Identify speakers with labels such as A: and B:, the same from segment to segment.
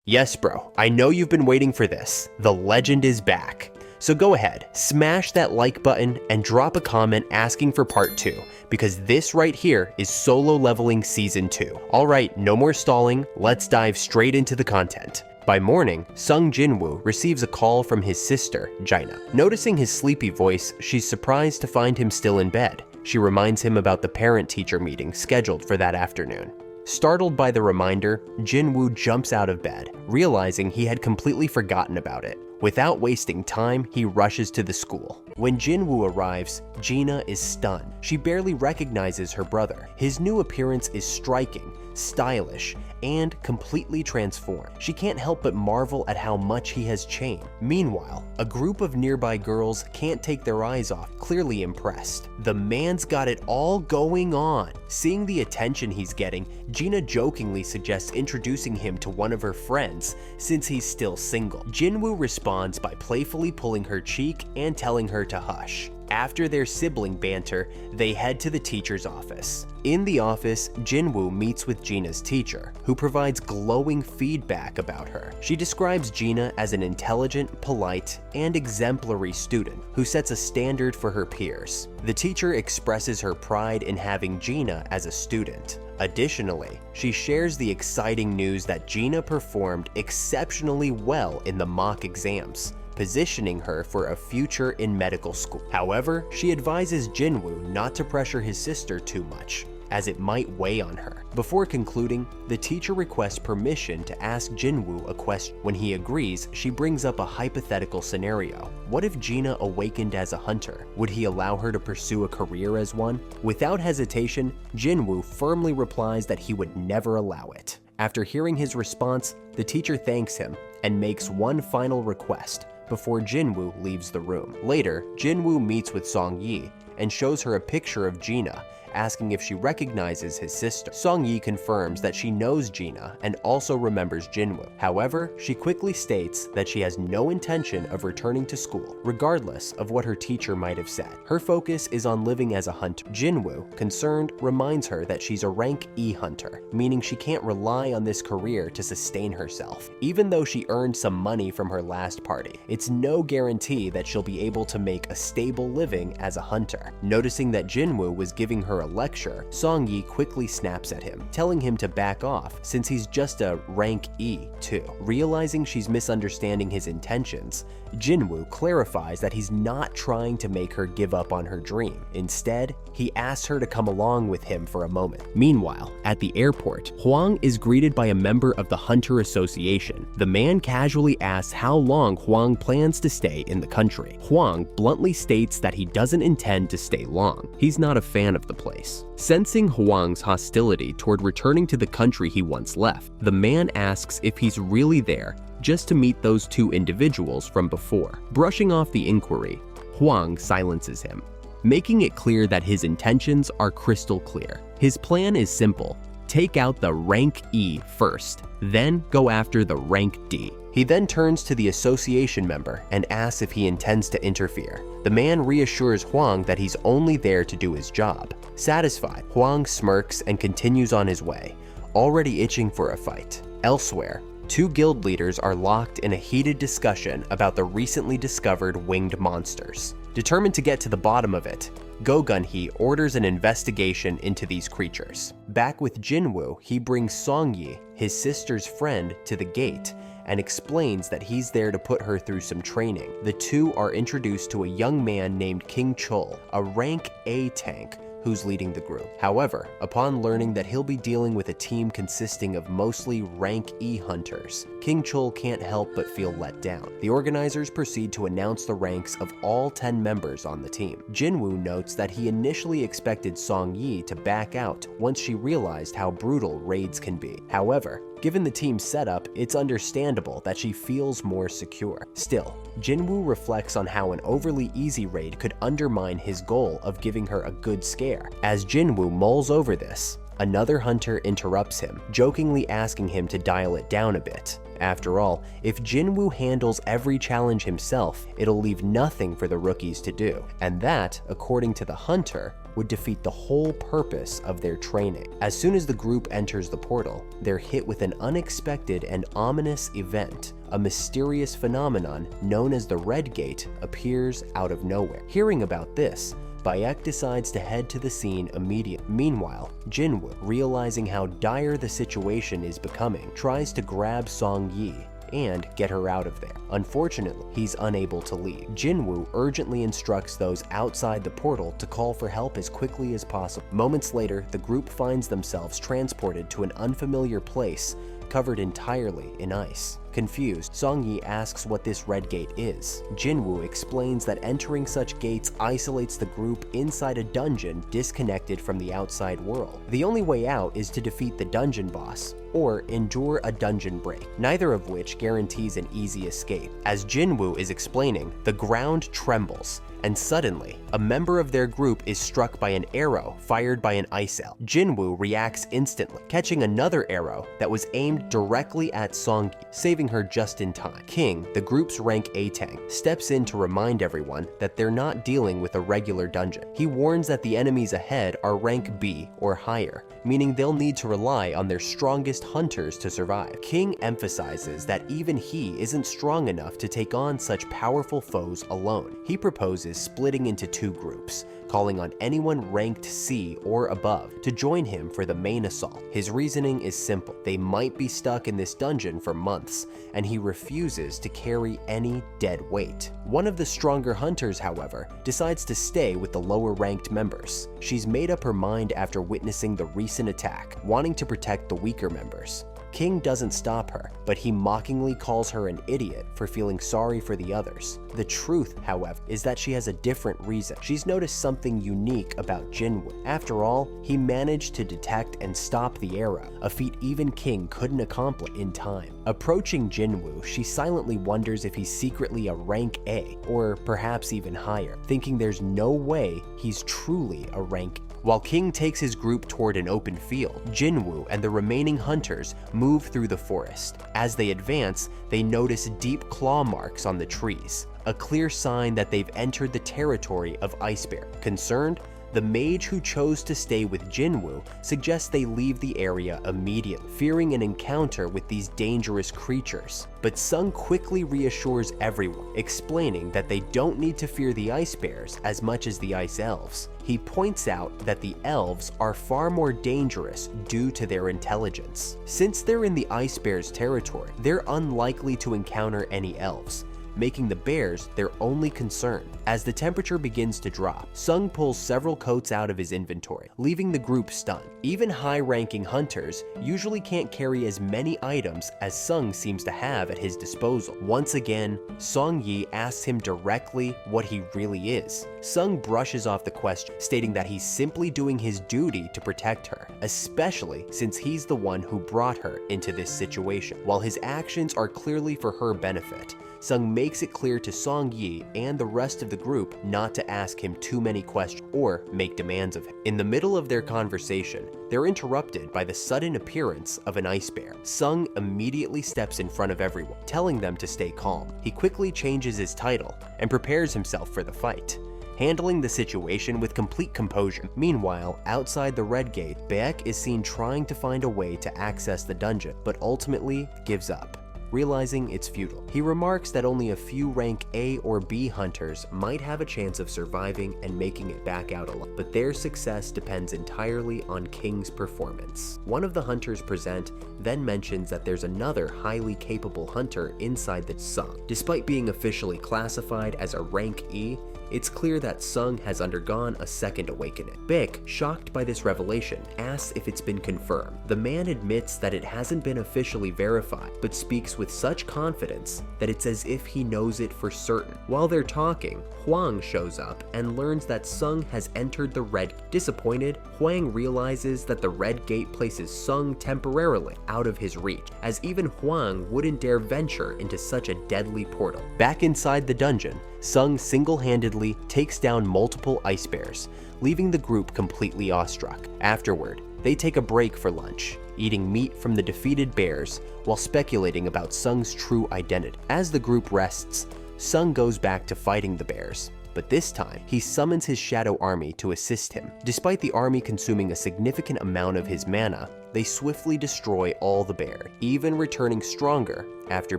A: Yes bro, I know you've been waiting for this. The legend is back. So go ahead, smash that like button and drop a comment asking for part 2, because this right here is Solo Leveling Season 2. Alright, no more stalling, let's dive straight into the content. By morning, Sung Jinwoo receives a call from his sister, Jaina. Noticing his sleepy voice, she's surprised to find him still in bed. She reminds him about the parent-teacher meeting scheduled for that afternoon. Startled by the reminder, Jinwoo jumps out of bed, realizing he had completely forgotten about it. Without wasting time, he rushes to the school. When Jinwoo arrives, Gina is stunned. She barely recognizes her brother. His new appearance is striking, stylish, and completely transformed. She can't help but marvel at how much he has changed. Meanwhile, a group of nearby girls can't take their eyes off, clearly impressed. The man's got it all going on. Seeing the attention he's getting, Gina jokingly suggests introducing him to one of her friends, since he's still single. Jinwoo responds by playfully pulling her cheek and telling her to hush. After their sibling banter, they head to the teacher's office. In the office, Jinwoo meets with Gina's teacher, who provides glowing feedback about her. She describes Gina as an intelligent, polite, and exemplary student who sets a standard for her peers. The teacher expresses her pride in having Gina as a student. Additionally, she shares the exciting news that Gina performed exceptionally well in the mock exams, positioning her for a future in medical school. However, she advises Jinwoo not to pressure his sister too much, as it might weigh on her. Before concluding, the teacher requests permission to ask Jinwoo a question. When he agrees, she brings up a hypothetical scenario. What if Gina awakened as a hunter? Would he allow her to pursue a career as one? Without hesitation, Jinwoo firmly replies that he would never allow it. After hearing his response, the teacher thanks him and makes one final request before Jinwoo leaves the room. Later, Jinwoo meets with Song-yi and shows her a picture of Gina, asking if she recognizes his sister. Song-yi confirms that she knows Gina and also remembers Jinwoo. However, she quickly states that she has no intention of returning to school, regardless of what her teacher might have said. Her focus is on living as a hunter. Jinwoo, concerned, reminds her that she's a rank E hunter, meaning she can't rely on this career to sustain herself. Even though she earned some money from her last party, it's no guarantee that she'll be able to make a stable living as a hunter. Noticing that Jinwoo was giving her a lecture, Song-yi quickly snaps at him, telling him to back off since he's just a rank E too. Realizing she's misunderstanding his intentions, Jinwoo clarifies that he's not trying to make her give up on her dream. Instead, he asks her to come along with him for a moment. Meanwhile, at the airport, Hwang is greeted by a member of the Hunter Association. The man casually asks how long Hwang plans to stay in the country. Hwang bluntly states that he doesn't intend to stay long. He's not a fan of the place. Sensing Hwang's hostility toward returning to the country he once left, the man asks if he's really there just to meet those two individuals from before. Brushing off the inquiry, Hwang silences him, making it clear that his intentions are crystal clear. His plan is simple: take out the rank E first, then go after the rank D. He then turns to the association member and asks if he intends to interfere. The man reassures Hwang that he's only there to do his job. Satisfied, Hwang smirks and continues on his way, already itching for a fight. Elsewhere, two guild leaders are locked in a heated discussion about the recently discovered winged monsters. Determined to get to the bottom of it, Go-Gun-hee orders an investigation into these creatures. Back with Jinwoo, he brings Song-yi, his sister's friend, to the gate and explains that he's there to put her through some training. The two are introduced to a young man named King Chul, a rank A tank who's leading the group. However, upon learning that he'll be dealing with a team consisting of mostly rank E hunters, King Chul can't help but feel let down. The organizers proceed to announce the ranks of all 10 members on the team. Jinwoo notes that he initially expected Song-yi to back out once she realized how brutal raids can be. However, given the team's setup, it's understandable that she feels more secure. Still, Jinwoo reflects on how an overly easy raid could undermine his goal of giving her a good scare. As Jinwoo mulls over this, another hunter interrupts him, jokingly asking him to dial it down a bit. After all, if Jinwoo handles every challenge himself, it'll leave nothing for the rookies to do. And that, according to the hunter, would defeat the whole purpose of their training. As soon as the group enters the portal, they're hit with an unexpected and ominous event. A mysterious phenomenon known as the Red Gate appears out of nowhere. Hearing about this, Bayek decides to head to the scene immediately. Meanwhile, Jinwoo, realizing how dire the situation is becoming, tries to grab Song Yi and get her out of there. Unfortunately, he's unable to leave. Jinwoo urgently instructs those outside the portal to call for help as quickly as possible. Moments later, the group finds themselves transported to an unfamiliar place covered entirely in ice. Confused, Song Yi asks what this red gate is. Jinwoo explains that entering such gates isolates the group inside a dungeon disconnected from the outside world. The only way out is to defeat the dungeon boss, or endure a dungeon break, neither of which guarantees an easy escape. As Jinwoo is explaining, the ground trembles, and suddenly, a member of their group is struck by an arrow fired by an ice elf. Jinwoo reacts instantly, catching another arrow that was aimed directly at Song Yi, saving her just in time. King, the group's rank A-Tang, steps in to remind everyone that they're not dealing with a regular dungeon. He warns that the enemies ahead are rank B or higher, meaning they'll need to rely on their strongest hunters to survive. King emphasizes that even he isn't strong enough to take on such powerful foes alone. He proposes splitting into two groups, calling on anyone ranked C or above to join him for the main assault. His reasoning is simple. They might be stuck in this dungeon for months, and he refuses to carry any dead weight. One of the stronger hunters, however, decides to stay with the lower ranked members. She's made up her mind after witnessing the recent attack, wanting to protect the weaker members. King doesn't stop her, but he mockingly calls her an idiot for feeling sorry for the others. The truth, however, is that she has a different reason. She's noticed something unique about Jinwoo. After all, he managed to detect and stop the arrow, a feat even King couldn't accomplish in time. Approaching Jinwoo, she silently wonders if he's secretly a rank A, or perhaps even higher, thinking there's no way he's truly a rank A. While King takes his group toward an open field, Jinwoo and the remaining hunters move through the forest. As they advance, they notice deep claw marks on the trees, a clear sign that they've entered the territory of Ice Bear. Concerned, the mage who chose to stay with Jinwoo suggests they leave the area immediately, fearing an encounter with these dangerous creatures. But Sung quickly reassures everyone, explaining that they don't need to fear the ice bears as much as the ice elves. He points out that the elves are far more dangerous due to their intelligence. Since they're in the ice bears' territory, they're unlikely to encounter any elves, making the bears their only concern. As the temperature begins to drop, Sung pulls several coats out of his inventory, leaving the group stunned. Even high-ranking hunters usually can't carry as many items as Sung seems to have at his disposal. Once again, Song Yi asks him directly what he really is. Sung brushes off the question, stating that he's simply doing his duty to protect her, especially since he's the one who brought her into this situation. While his actions are clearly for her benefit, Sung makes it clear to Song Yi and the rest of the group not to ask him too many questions or make demands of him. In the middle of their conversation, they're interrupted by the sudden appearance of an ice bear. Sung immediately steps in front of everyone, telling them to stay calm. He quickly changes his title and prepares himself for the fight, handling the situation with complete composure. Meanwhile, outside the Red Gate, Baek is seen trying to find a way to access the dungeon, but ultimately gives up, realizing it's futile. He remarks that only a few rank A or B hunters might have a chance of surviving and making it back out alive, but their success depends entirely on King's performance. One of the hunters present then mentions that there's another highly capable hunter inside the Sung. Despite being officially classified as a rank E, it's clear that Sung has undergone a second awakening. Baek, shocked by this revelation, asks if it's been confirmed. The man admits that it hasn't been officially verified, but speaks with such confidence that it's as if he knows it for certain. While they're talking, Huang shows up and learns that Sung has entered the Red Gate. Disappointed, Huang realizes that the Red Gate places Sung temporarily out of his reach, as even Huang wouldn't dare venture into such a deadly portal. Back inside the dungeon, Sung single-handedly takes down multiple ice bears, leaving the group completely awestruck. Afterward, they take a break for lunch, eating meat from the defeated bears while speculating about Sung's true identity. As the group rests, Sung goes back to fighting the bears, but this time, he summons his shadow army to assist him. Despite the army consuming a significant amount of his mana, they swiftly destroy all the bears, even returning stronger after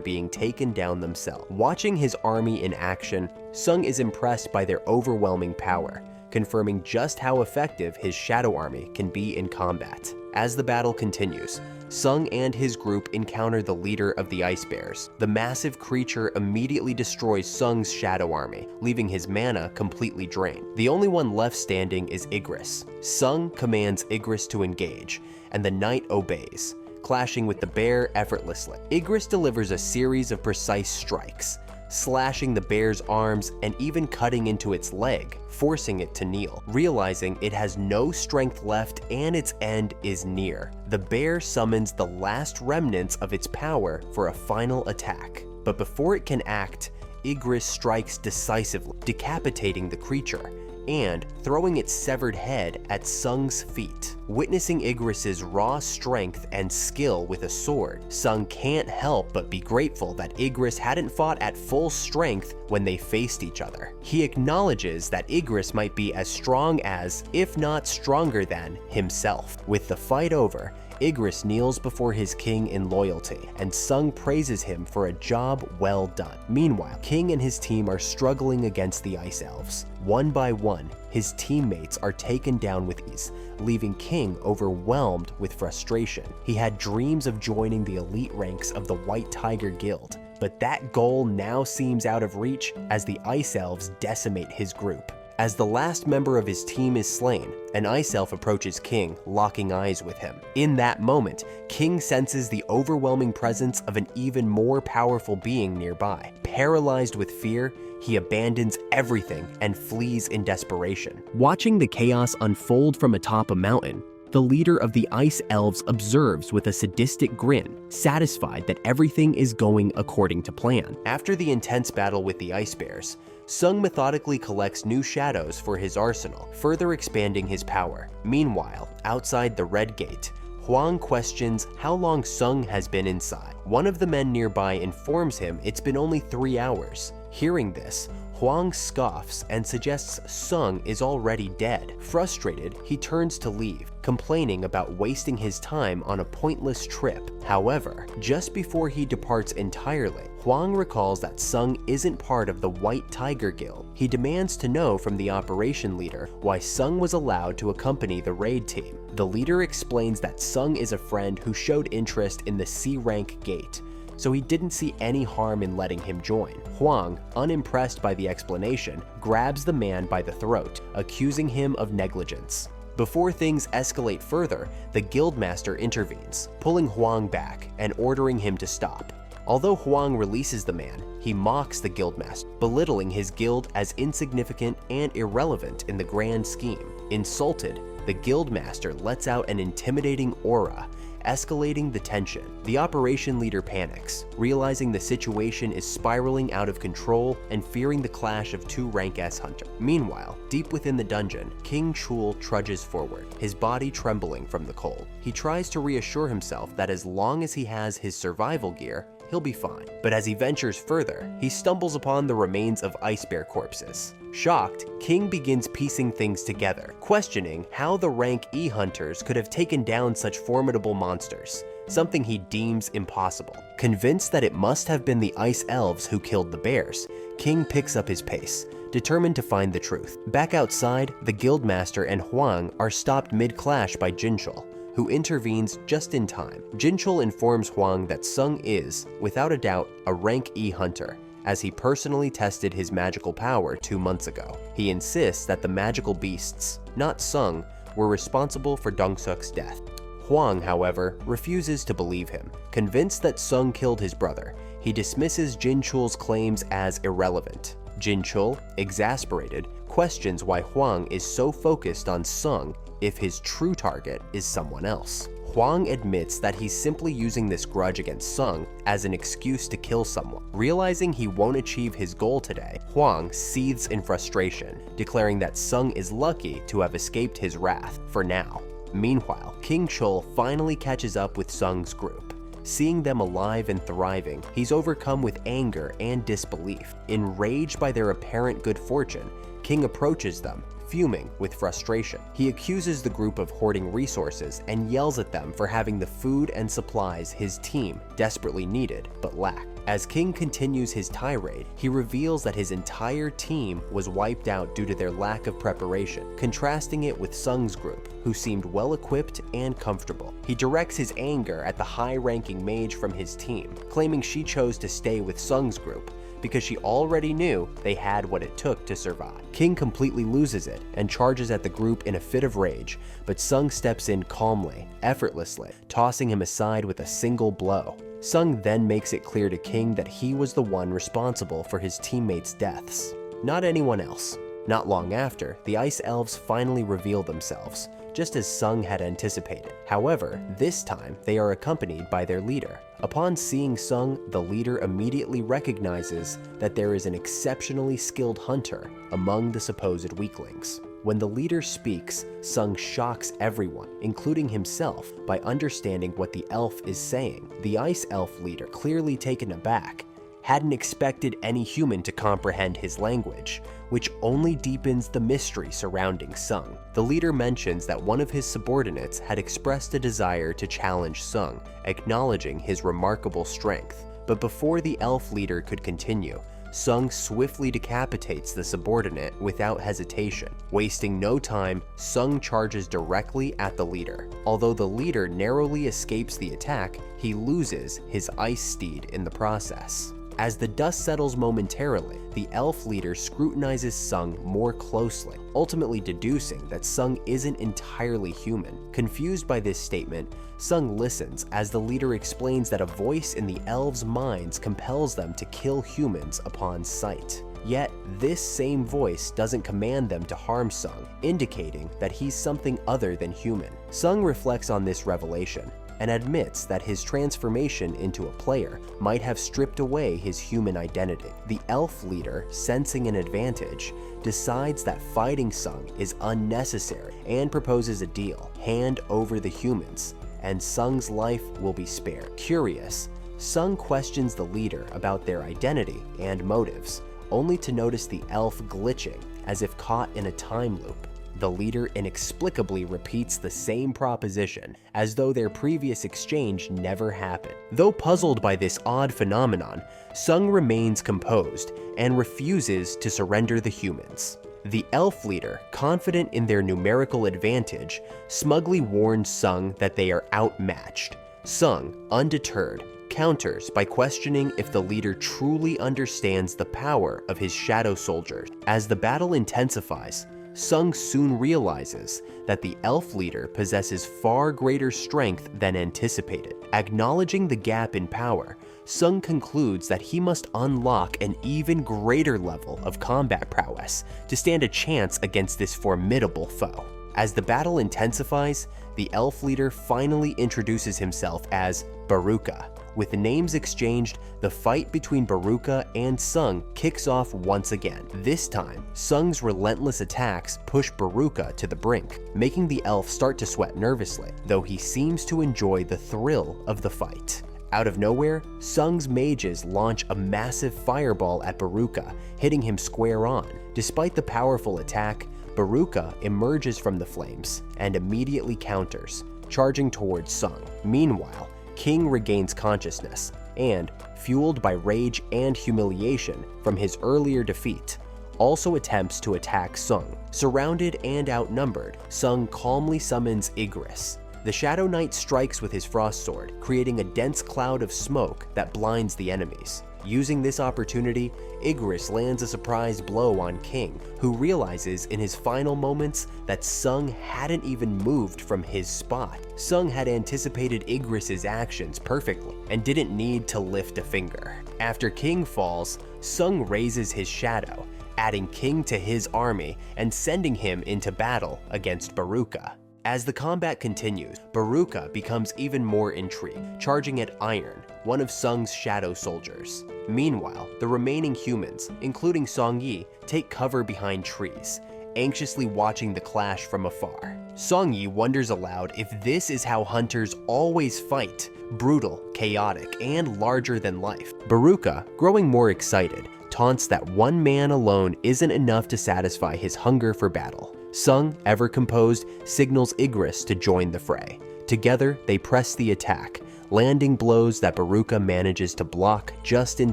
A: being taken down themselves. Watching his army in action, Sung is impressed by their overwhelming power, confirming just how effective his shadow army can be in combat. As the battle continues, Sung and his group encounter the leader of the ice bears. The massive creature immediately destroys Sung's shadow army, leaving his mana completely drained. The only one left standing is Igris. Sung commands Igris to engage, and the knight obeys, clashing with the bear effortlessly. Igris delivers a series of precise strikes, slashing the bear's arms and even cutting into its leg, forcing it to kneel. Realizing it has no strength left and its end is near, the bear summons the last remnants of its power for a final attack. But before it can act, Igris strikes decisively, decapitating the creature and throwing its severed head at Sung's feet. Witnessing Igris's raw strength and skill with a sword, Sung can't help but be grateful that Igris hadn't fought at full strength when they faced each other. He acknowledges that Igris might be as strong as, if not stronger than, himself. With the fight over, Igris kneels before his king in loyalty, and Sung praises him for a job well done. Meanwhile, King and his team are struggling against the Ice Elves. One by one, his teammates are taken down with ease, leaving King overwhelmed with frustration. He had dreams of joining the elite ranks of the White Tiger Guild, but that goal now seems out of reach as the Ice Elves decimate his group. As the last member of his team is slain, an Ice Elf approaches King, locking eyes with him. In that moment, King senses the overwhelming presence of an even more powerful being nearby. Paralyzed with fear, he abandons everything and flees in desperation. Watching the chaos unfold from atop a mountain, the leader of the Ice Elves observes with a sadistic grin, satisfied that everything is going according to plan. After the intense battle with the Ice Bears, Sung methodically collects new shadows for his arsenal, further expanding his power. Meanwhile, outside the Red Gate, Huang questions how long Sung has been inside. One of the men nearby informs him it's been only 3 hours. Hearing this, Huang scoffs and suggests Sung is already dead. Frustrated, he turns to leave, complaining about wasting his time on a pointless trip. However, just before he departs entirely, Huang recalls that Sung isn't part of the White Tiger Guild. He demands to know from the operation leader why Sung was allowed to accompany the raid team. The leader explains that Sung is a friend who showed interest in the C-rank gate, so he didn't see any harm in letting him join. Huang, unimpressed by the explanation, grabs the man by the throat, accusing him of negligence. Before things escalate further, the guildmaster intervenes, pulling Huang back and ordering him to stop. Although Huang releases the man, he mocks the guildmaster, belittling his guild as insignificant and irrelevant in the grand scheme. Insulted, the guildmaster lets out an intimidating aura, escalating the tension. The operation leader panics, realizing the situation is spiraling out of control and fearing the clash of two rank S hunters. Meanwhile, deep within the dungeon, King Chul trudges forward, his body trembling from the cold. He tries to reassure himself that as long as he has his survival gear, he'll be fine. But as he ventures further, he stumbles upon the remains of ice bear corpses. Shocked, King begins piecing things together, questioning how the rank E hunters could have taken down such formidable monsters, something he deems impossible. Convinced that it must have been the Ice Elves who killed the bears, King picks up his pace, determined to find the truth. Back outside, the guildmaster and Huang are stopped mid-clash by Jinchul, who intervenes just in time. Jinchul informs Huang that Sung is, without a doubt, a rank E hunter, as he personally tested his magical power 2 months ago. He insists that the magical beasts, not Sung, were responsible for Dongsuk's death. Huang, however, refuses to believe him. Convinced that Sung killed his brother, he dismisses Jinchul's claims as irrelevant. Jinchul, exasperated, questions why Huang is so focused on Sung if his true target is someone else. Huang admits that he's simply using this grudge against Sung as an excuse to kill someone. Realizing he won't achieve his goal today, Huang seethes in frustration, declaring that Sung is lucky to have escaped his wrath, for now. Meanwhile, King Chul finally catches up with Sung's group. Seeing them alive and thriving, he's overcome with anger and disbelief. Enraged by their apparent good fortune, King approaches them, fuming with frustration. He accuses the group of hoarding resources and yells at them for having the food and supplies his team desperately needed but lacked. As King continues his tirade, he reveals that his entire team was wiped out due to their lack of preparation, contrasting it with Sung's group, who seemed well-equipped and comfortable. He directs his anger at the high-ranking mage from his team, claiming she chose to stay with Sung's group because she already knew they had what it took to survive. King completely loses it and charges at the group in a fit of rage, but Sung steps in calmly, effortlessly, tossing him aside with a single blow. Sung then makes it clear to King that he was the one responsible for his teammates' deaths, not anyone else. Not long after, the Ice Elves finally reveal themselves, just as Sung had anticipated. However, this time they are accompanied by their leader. Upon seeing Sung, the leader immediately recognizes that there is an exceptionally skilled hunter among the supposed weaklings. When the leader speaks, Sung shocks everyone, including himself, by understanding what the elf is saying. The Ice Elf leader, clearly taken aback, hadn't expected any human to comprehend his language, which only deepens the mystery surrounding Sung. The leader mentions that one of his subordinates had expressed a desire to challenge Sung, acknowledging his remarkable strength. But before the elf leader could continue, Sung swiftly decapitates the subordinate without hesitation. Wasting no time, Sung charges directly at the leader. Although the leader narrowly escapes the attack, he loses his ice steed in the process. As the dust settles momentarily, the elf leader scrutinizes Sung more closely, ultimately deducing that Sung isn't entirely human. Confused by this statement, Sung listens as the leader explains that a voice in the elves' minds compels them to kill humans upon sight. Yet, this same voice doesn't command them to harm Sung, indicating that he's something other than human. Sung reflects on this revelation and admits that his transformation into a player might have stripped away his human identity. The elf leader, sensing an advantage, decides that fighting Sung is unnecessary and proposes a deal: hand over the humans, and Sung's life will be spared. Curious, Sung questions the leader about their identity and motives, only to notice the elf glitching as if caught in a time loop. The leader inexplicably repeats the same proposition, as though their previous exchange never happened. Though puzzled by this odd phenomenon, Sung remains composed and refuses to surrender the humans. The elf leader, confident in their numerical advantage, smugly warns Sung that they are outmatched. Sung, undeterred, counters by questioning if the leader truly understands the power of his shadow soldiers. As the battle intensifies, Sung soon realizes that the elf leader possesses far greater strength than anticipated. Acknowledging the gap in power, Sung concludes that he must unlock an even greater level of combat prowess to stand a chance against this formidable foe. As the battle intensifies, the elf leader finally introduces himself as Baruka. With the names exchanged, the fight between Baruka and Sung kicks off once again. This time, Sung's relentless attacks push Baruka to the brink, making the elf start to sweat nervously, though he seems to enjoy the thrill of the fight. Out of nowhere, Sung's mages launch a massive fireball at Baruka, hitting him square on. Despite the powerful attack, Baruka emerges from the flames and immediately counters, charging towards Sung. Meanwhile, King regains consciousness and, fueled by rage and humiliation from his earlier defeat, also attempts to attack Sung. Surrounded and outnumbered, Sung calmly summons Igris. The Shadow Knight strikes with his frost sword, creating a dense cloud of smoke that blinds the enemies. Using this opportunity, Igris lands a surprise blow on King, who realizes in his final moments that Sung hadn't even moved from his spot. Sung had anticipated Igris's actions perfectly and didn't need to lift a finger. After King falls, Sung raises his shadow, adding King to his army and sending him into battle against Baruka. As the combat continues, Baruka becomes even more intrigued, charging at Iron, one of Sung's shadow soldiers. Meanwhile, the remaining humans, including Song Yi, take cover behind trees, anxiously watching the clash from afar. Song Yi wonders aloud if this is how hunters always fight, brutal, chaotic, and larger than life. Baruka, growing more excited, taunts that one man alone isn't enough to satisfy his hunger for battle. Sung, ever composed, signals Igris to join the fray. Together, they press the attack, landing blows that Baruka manages to block just in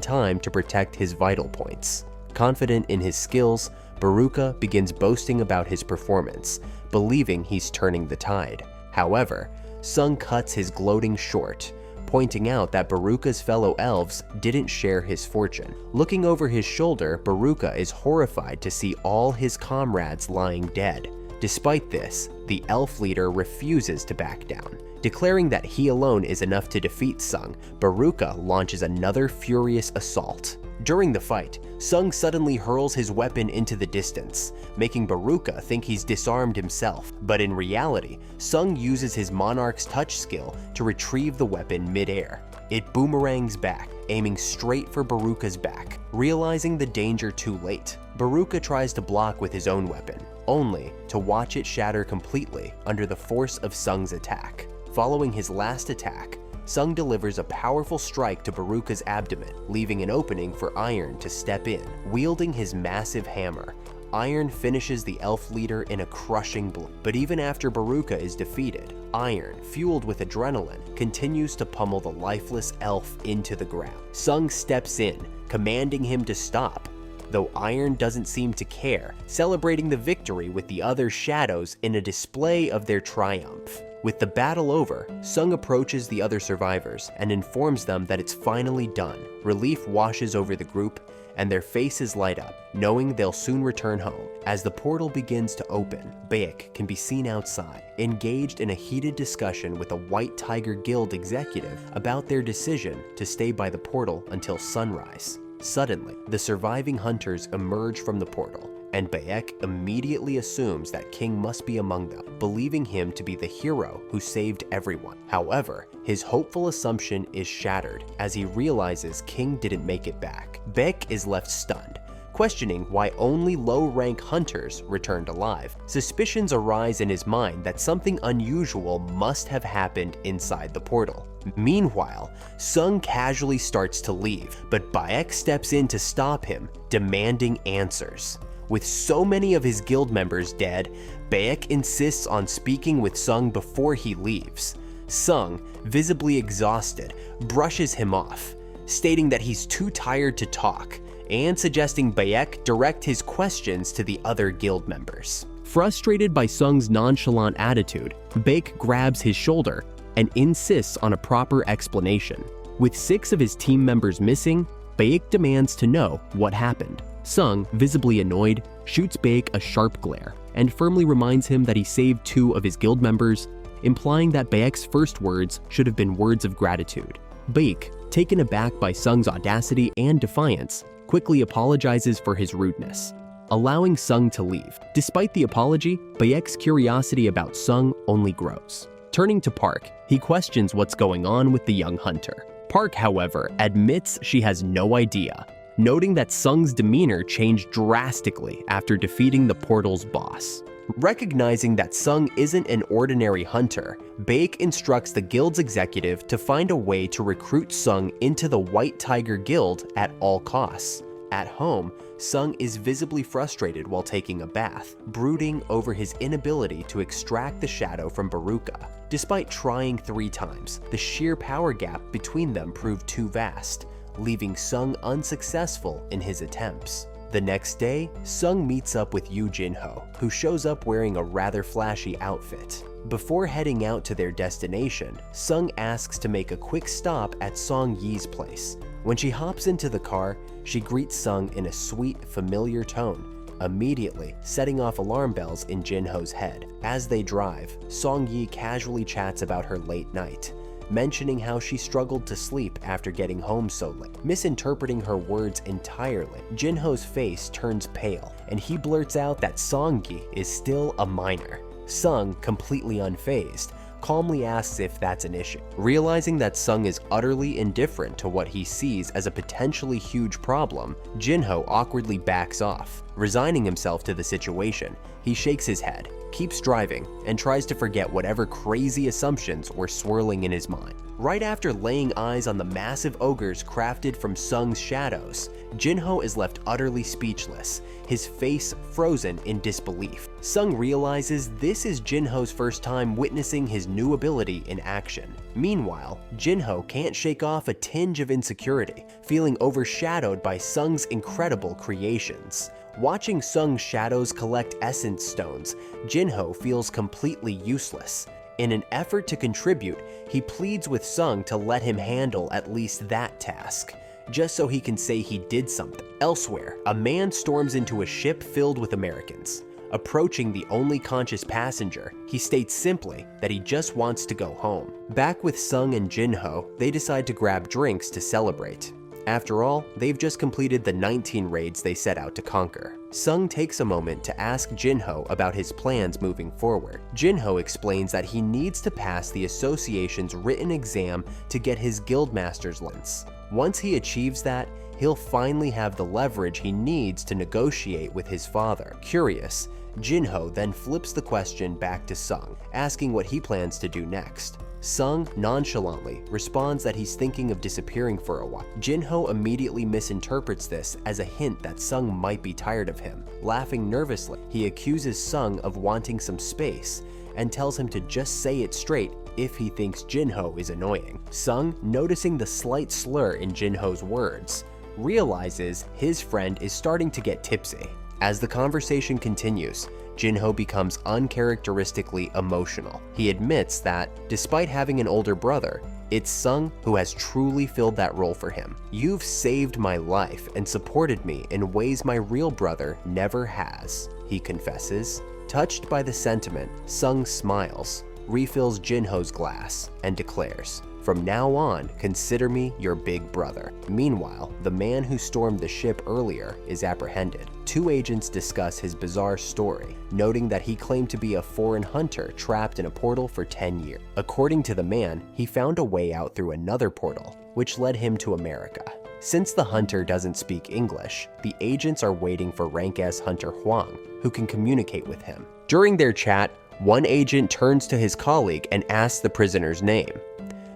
A: time to protect his vital points. Confident in his skills, Baruka begins boasting about his performance, believing he's turning the tide. However, Sung cuts his gloating short, pointing out that Baruka's fellow elves didn't share his fortune. Looking over his shoulder, Baruka is horrified to see all his comrades lying dead. Despite this, the elf leader refuses to back down. Declaring that he alone is enough to defeat Sung, Baruka launches another furious assault. During the fight, Sung suddenly hurls his weapon into the distance, making Baruka think he's disarmed himself. But in reality, Sung uses his Monarch's touch skill to retrieve the weapon mid-air. It boomerangs back, aiming straight for Baruka's back. Realizing the danger too late, Baruka tries to block with his own weapon, only to watch it shatter completely under the force of Sung's attack. Following his last attack, Sung delivers a powerful strike to Baruka's abdomen, leaving an opening for Iron to step in. Wielding his massive hammer, Iron finishes the elf leader in a crushing blow. But even after Baruka is defeated, Iron, fueled with adrenaline, continues to pummel the lifeless elf into the ground. Sung steps in, commanding him to stop, though Iron doesn't seem to care, celebrating the victory with the other shadows in a display of their triumph. With the battle over, Sung approaches the other survivors and informs them that it's finally done. Relief washes over the group, and their faces light up, knowing they'll soon return home. As the portal begins to open, Baek can be seen outside, engaged in a heated discussion with a White Tiger Guild executive about their decision to stay by the portal until sunrise. Suddenly, the surviving hunters emerge from the portal, and Baek immediately assumes that King must be among them, believing him to be the hero who saved everyone. However, his hopeful assumption is shattered as he realizes King didn't make it back. Baek is left stunned, questioning why only low-rank hunters returned alive. Suspicions arise in his mind that something unusual must have happened inside the portal. Meanwhile, Sung casually starts to leave, but Baek steps in to stop him, demanding answers. With so many of his guild members dead, Baek insists on speaking with Sung before he leaves. Sung, visibly exhausted, brushes him off, stating that he's too tired to talk, and suggesting Baek direct his questions to the other guild members. Frustrated by Sung's nonchalant attitude, Baek grabs his shoulder and insists on a proper explanation. With 6 of his team members missing, Baek demands to know what happened. Sung, visibly annoyed, shoots Baek a sharp glare and firmly reminds him that he saved 2 of his guild members, implying that Baek's first words should have been words of gratitude. Baek, taken aback by Sung's audacity and defiance, quickly apologizes for his rudeness, allowing Sung to leave. Despite the apology, Baek's curiosity about Sung only grows. Turning to Park, he questions what's going on with the young hunter. Park, however, admits she has no idea, noting that Sung's demeanor changed drastically after defeating the portal's boss. Recognizing that Sung isn't an ordinary hunter, Baek instructs the guild's executive to find a way to recruit Sung into the White Tiger Guild at all costs. At home, Sung is visibly frustrated while taking a bath, brooding over his inability to extract the shadow from Baruka. Despite trying 3 times, the sheer power gap between them proved too vast, leaving Sung unsuccessful in his attempts. The next day, Sung meets up with Yu Jinho, who shows up wearing a rather flashy outfit. Before heading out to their destination, Sung asks to make a quick stop at Song Yi's place. When she hops into the car, she greets Sung in a sweet, familiar tone, immediately setting off alarm bells in Jinho's head. As they drive, Song Yi casually chats about her late night, mentioning how she struggled to sleep after getting home so late. Misinterpreting her words entirely, Jinho's face turns pale, and he blurts out that Song Yi is still a minor. Sung, completely unfazed, calmly asks if that's an issue. Realizing that Sung is utterly indifferent to what he sees as a potentially huge problem, Jinho awkwardly backs off. Resigning himself to the situation, he shakes his head, keeps driving, and tries to forget whatever crazy assumptions were swirling in his mind. Right after laying eyes on the massive ogres crafted from Sung's shadows, Jinho is left utterly speechless, his face frozen in disbelief. Sung realizes this is Jinho's first time witnessing his new ability in action. Meanwhile, Jinho can't shake off a tinge of insecurity, feeling overshadowed by Sung's incredible creations. Watching Sung's shadows collect essence stones, Jinho feels completely useless. In an effort to contribute, he pleads with Sung to let him handle at least that task, just so he can say he did something. Elsewhere, a man storms into a ship filled with Americans. Approaching the only conscious passenger, he states simply that he just wants to go home. Back with Sung and Jinho, they decide to grab drinks to celebrate. After all, they've just completed the 19 raids they set out to conquer. Sung takes a moment to ask Jinho about his plans moving forward. Jinho explains that he needs to pass the association's written exam to get his guildmaster's license. Once he achieves that, he'll finally have the leverage he needs to negotiate with his father. Curious, Jinho then flips the question back to Sung, asking what he plans to do next. Sung nonchalantly responds that he's thinking of disappearing for a while. Jinho immediately misinterprets this as a hint that Sung might be tired of him. Laughing nervously, he accuses Sung of wanting some space and tells him to just say it straight if he thinks Jinho is annoying. Sung, noticing the slight slur in Jinho's words, realizes his friend is starting to get tipsy. As the conversation continues, Jinho becomes uncharacteristically emotional. He admits that, despite having an older brother, it's Sung who has truly filled that role for him. "You've saved my life and supported me in ways my real brother never has," he confesses. Touched by the sentiment, Sung smiles, refills Jinho's glass, and declares, "From now on, consider me your big brother." Meanwhile, the man who stormed the ship earlier is apprehended. Two agents discuss his bizarre story, noting that he claimed to be a foreign hunter trapped in a portal for 10 years. According to the man, he found a way out through another portal, which led him to America. Since the hunter doesn't speak English, the agents are waiting for rank S hunter Huang, who can communicate with him. During their chat, one agent turns to his colleague and asks the prisoner's name.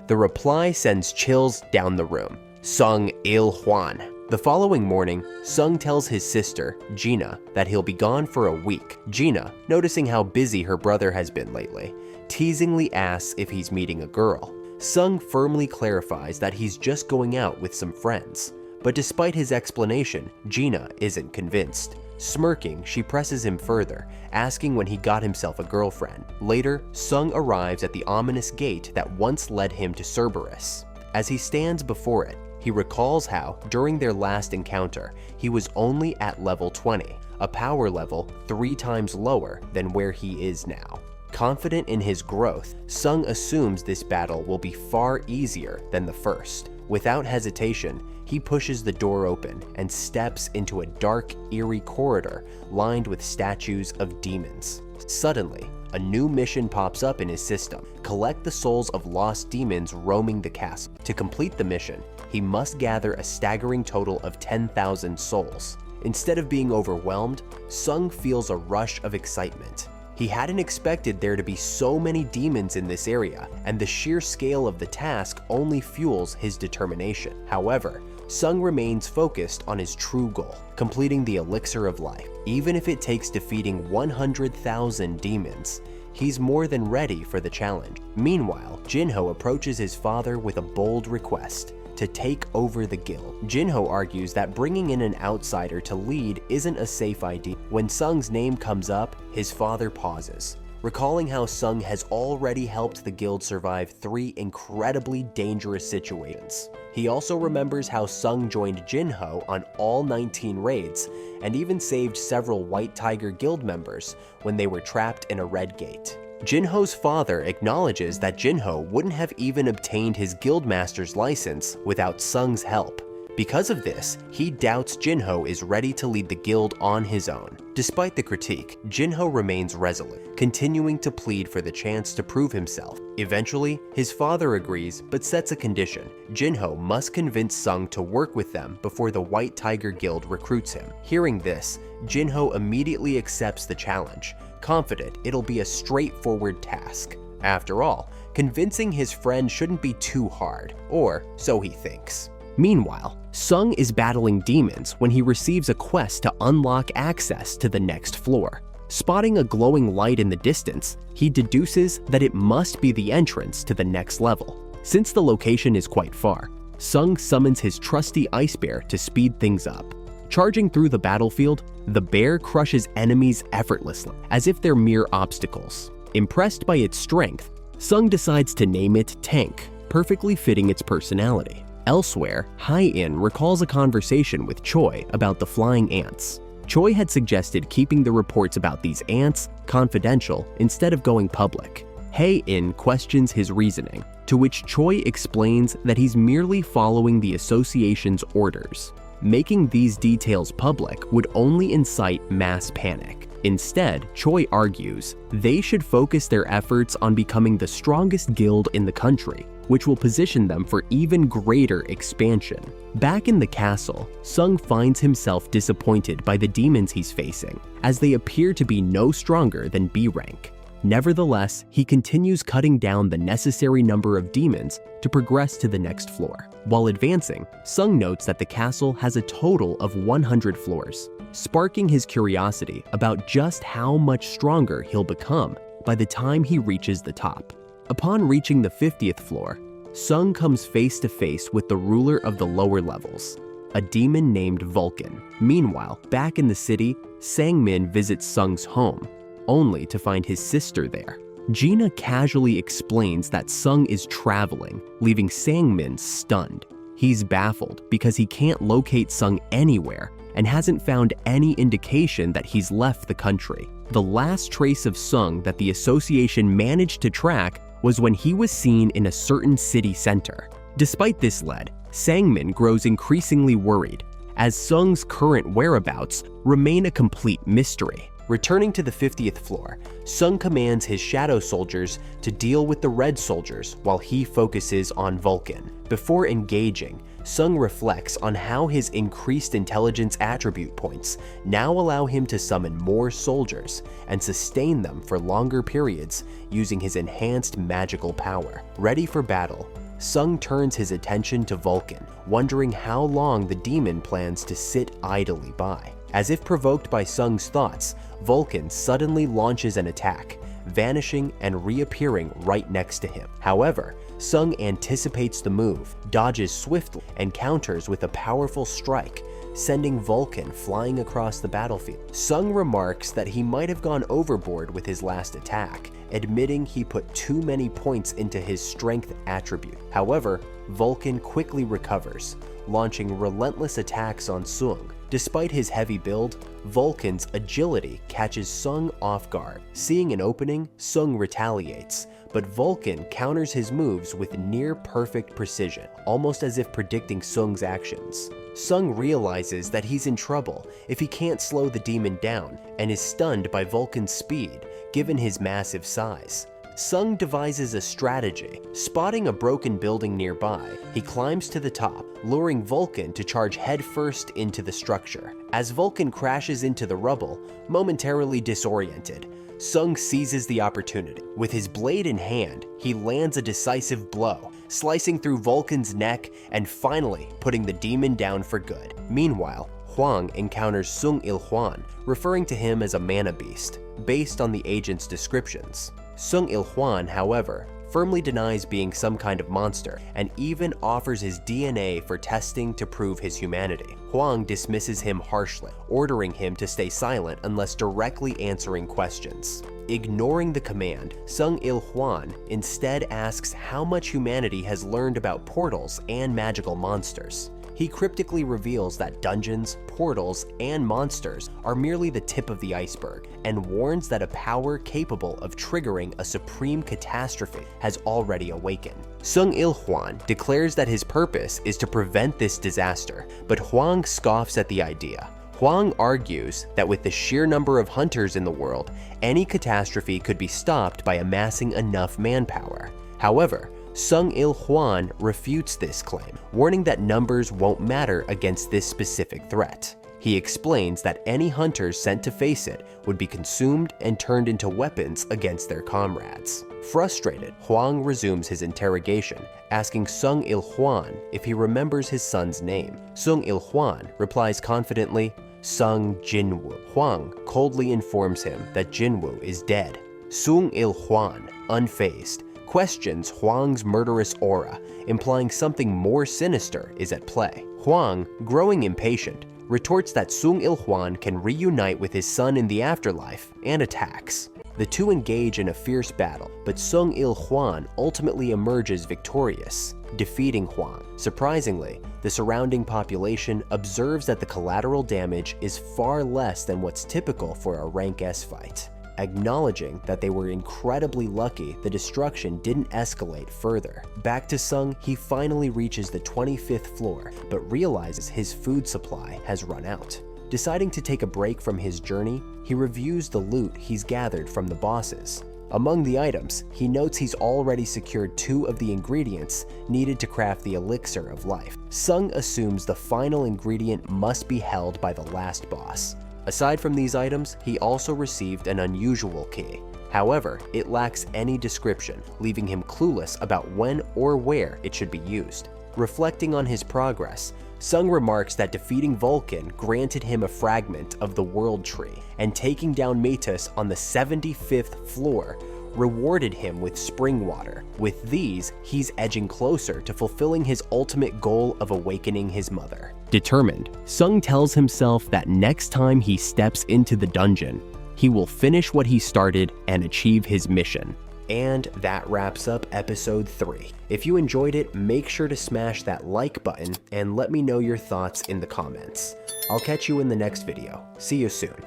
A: The reply sends chills down the room. Sung Il Huan. The following morning, Sung tells his sister, Gina, that he'll be gone for a week. Gina, noticing how busy her brother has been lately, teasingly asks if he's meeting a girl. Sung firmly clarifies that he's just going out with some friends. But despite his explanation, Gina isn't convinced. Smirking, she presses him further, asking when he got himself a girlfriend. Later, Sung arrives at the ominous gate that once led him to Cerberus. As he stands before it, he recalls how, during their last encounter, he was only at level 20, a power level 3 times lower than where he is now. Confident in his growth, Sung assumes this battle will be far easier than the first. Without hesitation, he pushes the door open and steps into a dark, eerie corridor lined with statues of demons. Suddenly, a new mission pops up in his system: collect the souls of lost demons roaming the castle. To complete the mission, he must gather a staggering total of 10,000 souls. Instead of being overwhelmed, Sung feels a rush of excitement. He hadn't expected there to be so many demons in this area, and the sheer scale of the task only fuels his determination. However, Sung remains focused on his true goal, completing the elixir of life. Even if it takes defeating 100,000 demons, he's more than ready for the challenge. Meanwhile, Jinho approaches his father with a bold request: to take over the guild. Jinho argues that bringing in an outsider to lead isn't a safe idea. When Sung's name comes up, his father pauses, recalling how Sung has already helped the guild survive 3 incredibly dangerous situations. He also remembers how Sung joined Jinho on all 19 raids, and even saved several White Tiger guild members when they were trapped in a red gate. Jinho's father acknowledges that Jinho wouldn't have even obtained his guildmaster's license without Sung's help. Because of this, he doubts Jinho is ready to lead the guild on his own. Despite the critique, Jinho remains resolute, continuing to plead for the chance to prove himself. Eventually, his father agrees but sets a condition: Jinho must convince Sung to work with them before the White Tiger Guild recruits him. Hearing this, Jinho immediately accepts the challenge, confident it'll be a straightforward task. After all, convincing his friend shouldn't be too hard, or so he thinks. Meanwhile, Sung is battling demons when he receives a quest to unlock access to the next floor. Spotting a glowing light in the distance, he deduces that it must be the entrance to the next level. Since the location is quite far, Sung summons his trusty ice bear to speed things up. Charging through the battlefield, the bear crushes enemies effortlessly, as if they're mere obstacles. Impressed by its strength, Sung decides to name it Tank, perfectly fitting its personality. Elsewhere, Hai-In recalls a conversation with Choi about the flying ants. Choi had suggested keeping the reports about these ants confidential instead of going public. Hai-In questions his reasoning, to which Choi explains that he's merely following the association's orders. Making these details public would only incite mass panic. Instead, Choi argues they should focus their efforts on becoming the strongest guild in the country, which will position them for even greater expansion. Back in the castle, Sung finds himself disappointed by the demons he's facing, as they appear to be no stronger than B rank. Nevertheless, he continues cutting down the necessary number of demons to progress to the next floor. While advancing, Sung notes that the castle has a total of 100 floors, sparking his curiosity about just how much stronger he'll become by the time he reaches the top. Upon reaching the 50th floor, Sung comes face to face with the ruler of the lower levels, a demon named Vulcan. Meanwhile, back in the city, Sangmin visits Sung's home, only to find his sister there. Gina casually explains that Sung is traveling, leaving Sangmin stunned. He's baffled because he can't locate Sung anywhere and hasn't found any indication that he's left the country. The last trace of Sung that the association managed to track was when he was seen in a certain city center. Despite this lead, Sangmin grows increasingly worried, as Sung's current whereabouts remain a complete mystery. Returning to the 50th floor, Sung commands his shadow soldiers to deal with the red soldiers while he focuses on Vulcan. Before engaging, Sung reflects on how his increased intelligence attribute points now allow him to summon more soldiers and sustain them for longer periods using his enhanced magical power. Ready for battle, Sung turns his attention to Vulcan, wondering how long the demon plans to sit idly by. As if provoked by Sung's thoughts, Vulcan suddenly launches an attack, vanishing and reappearing right next to him. However, Sung anticipates the move, dodges swiftly, and counters with a powerful strike, sending Vulcan flying across the battlefield. Sung remarks that he might have gone overboard with his last attack, admitting he put too many points into his strength attribute. However, Vulcan quickly recovers, launching relentless attacks on Sung. Despite his heavy build, Vulcan's agility catches Sung off guard. Seeing an opening, Sung retaliates, but Vulcan counters his moves with near-perfect precision, almost as if predicting Sung's actions. Sung realizes that he's in trouble if he can't slow the demon down, and is stunned by Vulcan's speed, given his massive size. Sung devises a strategy. Spotting a broken building nearby, he climbs to the top, luring Vulcan to charge headfirst into the structure. As Vulcan crashes into the rubble, momentarily disoriented, Sung seizes the opportunity. With his blade in hand, he lands a decisive blow, slicing through Vulcan's neck and finally putting the demon down for good. Meanwhile, Huang encounters Sung Il Huan, referring to him as a mana beast, based on the agent's descriptions. Sung Il Huan, however, firmly denies being some kind of monster and even offers his DNA for testing to prove his humanity. Huang dismisses him harshly, ordering him to stay silent unless directly answering questions. Ignoring the command, Sung Il Huan instead asks how much humanity has learned about portals and magical monsters. He cryptically reveals that dungeons, portals, and monsters are merely the tip of the iceberg, and warns that a power capable of triggering a supreme catastrophe has already awakened. Sung Il Huan declares that his purpose is to prevent this disaster, but Huang scoffs at the idea. Huang argues that with the sheer number of hunters in the world, any catastrophe could be stopped by amassing enough manpower. However, Sung Il Huan refutes this claim, warning that numbers won't matter against this specific threat. He explains that any hunters sent to face it would be consumed and turned into weapons against their comrades. Frustrated, Huang resumes his interrogation, asking Sung Il-hwan if he remembers his son's name. Sung Il-hwan replies confidently, Sung Jinwoo. Huang coldly informs him that Jinwoo is dead. Sung Il-hwan, unfazed, questions Huang's murderous aura, implying something more sinister is at play. Huang, growing impatient, retorts that Sung Il-hwan can reunite with his son in the afterlife and attacks. The two engage in a fierce battle, but Sung Il-hwan ultimately emerges victorious, defeating Huang. Surprisingly, the surrounding population observes that the collateral damage is far less than what's typical for a rank S fight. Acknowledging that they were incredibly lucky the destruction didn't escalate further. Back to Sung, he finally reaches the 25th floor, but realizes his food supply has run out. Deciding to take a break from his journey, he reviews the loot he's gathered from the bosses. Among the items, he notes he's already secured 2 of the ingredients needed to craft the elixir of life. Sung assumes the final ingredient must be held by the last boss. Aside from these items, he also received an unusual key. However, it lacks any description, leaving him clueless about when or where it should be used. Reflecting on his progress, Sung remarks that defeating Vulcan granted him a fragment of the World Tree, and taking down Metis on the 75th floor rewarded him with spring water. With these, he's edging closer to fulfilling his ultimate goal of awakening his mother. Determined, Sung tells himself that next time he steps into the dungeon, he will finish what he started and achieve his mission. And that wraps up episode 3. If you enjoyed it, make sure to smash that like button and let me know your thoughts in the comments. I'll catch you in the next video. See you soon.